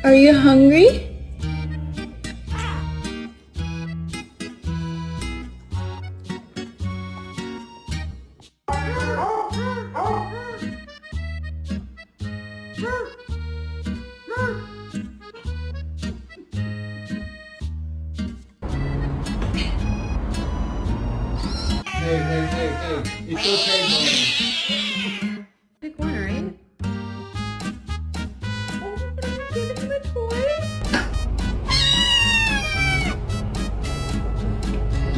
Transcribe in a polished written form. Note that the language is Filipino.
Are you hungry? Hey, it's okay, Mom. Pick one, right?